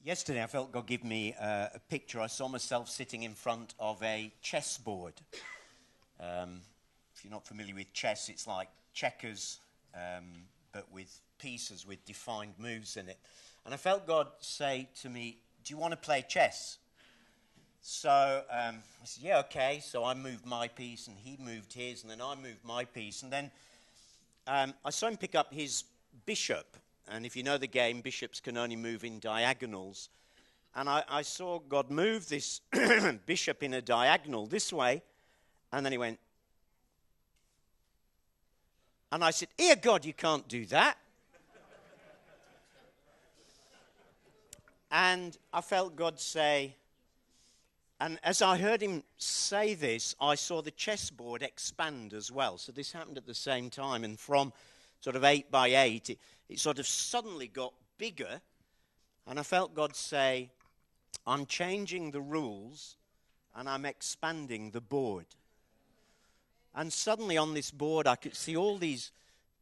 Yesterday I felt God give me a picture. I saw myself sitting in front of a chessboard. If you're not familiar with chess, it's like checkers, but with pieces with defined moves in it. And I felt God say to me, do you want to play chess? So I said, yeah, okay. So I moved my piece and he moved his and then I moved my piece. And then I saw him pick up his bishop. And if you know the game, bishops can only move in diagonals. And I saw God move this bishop in a diagonal this way. And then he went. And I said, "Here, God, you can't do that." And I felt God say, and as I heard him say this, I saw the chessboard expand as well. So this happened at the same time. And from sort of 8 by 8, it sort of suddenly got bigger. And I felt God say, I'm changing the rules and I'm expanding the board. And suddenly on this board I could see all these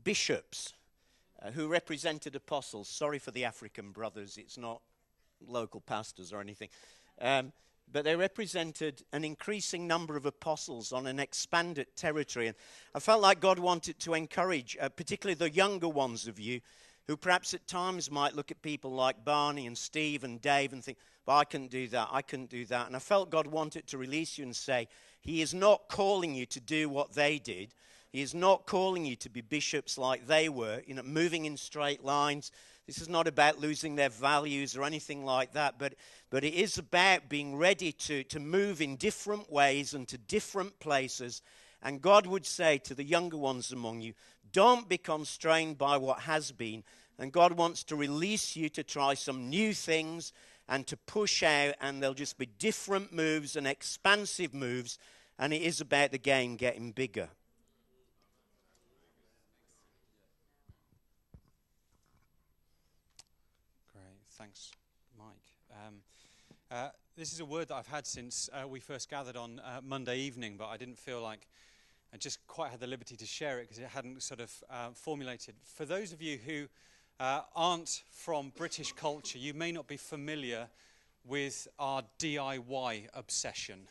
bishops who represented apostles. Sorry for the African brothers, it's not local pastors or anything. But they represented an increasing number of apostles on an expanded territory. And I felt like God wanted to encourage, particularly the younger ones of you, who perhaps at times might look at people like Barney and Steve and Dave and think, well, I couldn't do that, I couldn't do that. And I felt God wanted to release you and say, He is not calling you to do what they did. He is not calling you to be bishops like they were, moving in straight lines. This is not about losing their values or anything like that, but it is about being ready to move in different ways and to different places. And God would say to the younger ones among you, don't be constrained by what has been. And God wants to release you to try some new things and to push out, and there'll just be different moves and expansive moves. And it is about the game getting bigger. Thanks, Mike. This is a word that I've had since we first gathered on Monday evening, but I didn't feel like I just quite had the liberty to share it because it hadn't sort of formulated. For those of you who aren't from British culture, you may not be familiar with our DIY obsession.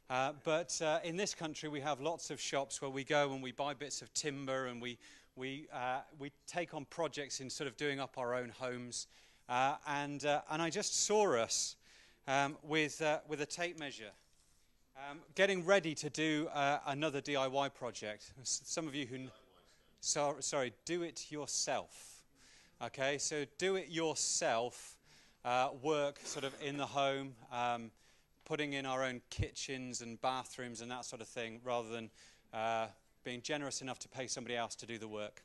But in this country, we have lots of shops where we go and we buy bits of timber and we take on projects in sort of doing up our own homes. And I just saw us with a tape measure, getting ready to do another DIY project. Some of you who, sorry, do it yourself. Okay, so do it yourself work sort of in the home, putting in our own kitchens and bathrooms and that sort of thing, rather than being generous enough to pay somebody else to do the work.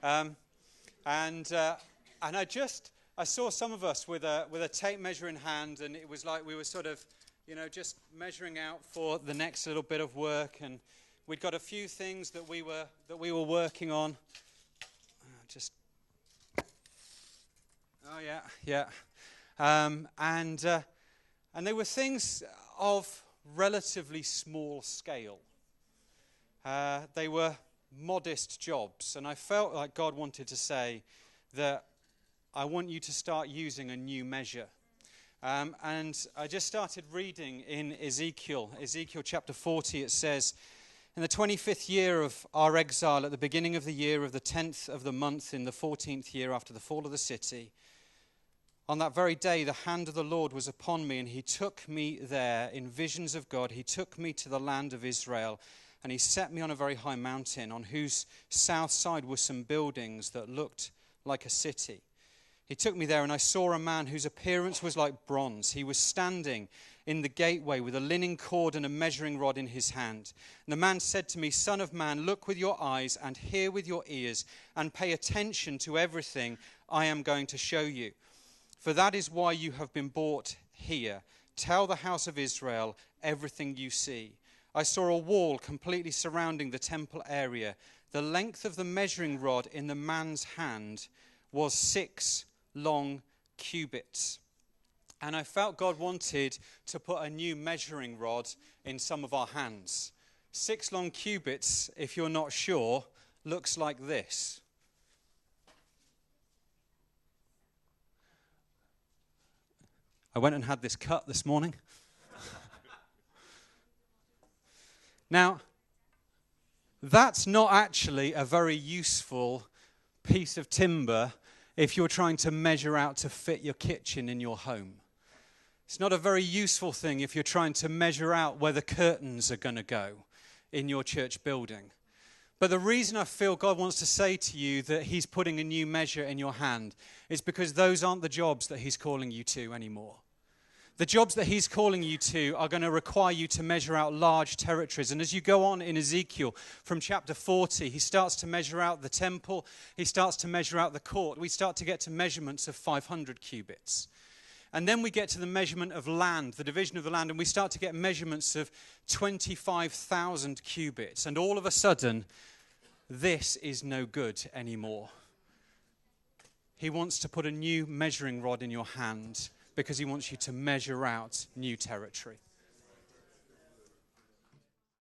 And I saw some of us with a tape measure in hand, and it was like we were sort of, just measuring out for the next little bit of work. And we'd got a few things that we were working on. And they were things of relatively small scale. They were modest jobs, and I felt like God wanted to say that I want you to start using a new measure. And I just started reading in Ezekiel chapter 40. It says, in the 25th year of our exile, at the beginning of the year of the 10th of the month, in the 14th year after the fall of the city, on that very day the hand of the Lord was upon me, and he took me there in visions of God. He took me to the land of Israel, and he set me on a very high mountain, on whose south side were some buildings that looked like a city. He took me there, and I saw a man whose appearance was like bronze. He was standing in the gateway with a linen cord and a measuring rod in his hand. And the man said to me, Son of man, look with your eyes and hear with your ears and pay attention to everything I am going to show you. For that is why you have been brought here. Tell the house of Israel everything you see. I saw a wall completely surrounding the temple area. The length of the measuring rod in the man's hand was 6 long cubits. And I felt God wanted to put a new measuring rod in some of our hands. 6 long cubits, if you're not sure, looks like this. I went and had this cut this morning. Now, that's not actually a very useful piece of timber if you're trying to measure out to fit your kitchen in your home. It's not a very useful thing if you're trying to measure out where the curtains are going to go in your church building. But the reason I feel God wants to say to you that he's putting a new measure in your hand is because those aren't the jobs that he's calling you to anymore. The jobs that he's calling you to are going to require you to measure out large territories. And as you go on in Ezekiel from chapter 40, he starts to measure out the temple. He starts to measure out the court. We start to get to measurements of 500 cubits. And then we get to the measurement of land, the division of the land, and we start to get measurements of 25,000 cubits. And all of a sudden, this is no good anymore. He wants to put a new measuring rod in your hand, because he wants you to measure out new territory.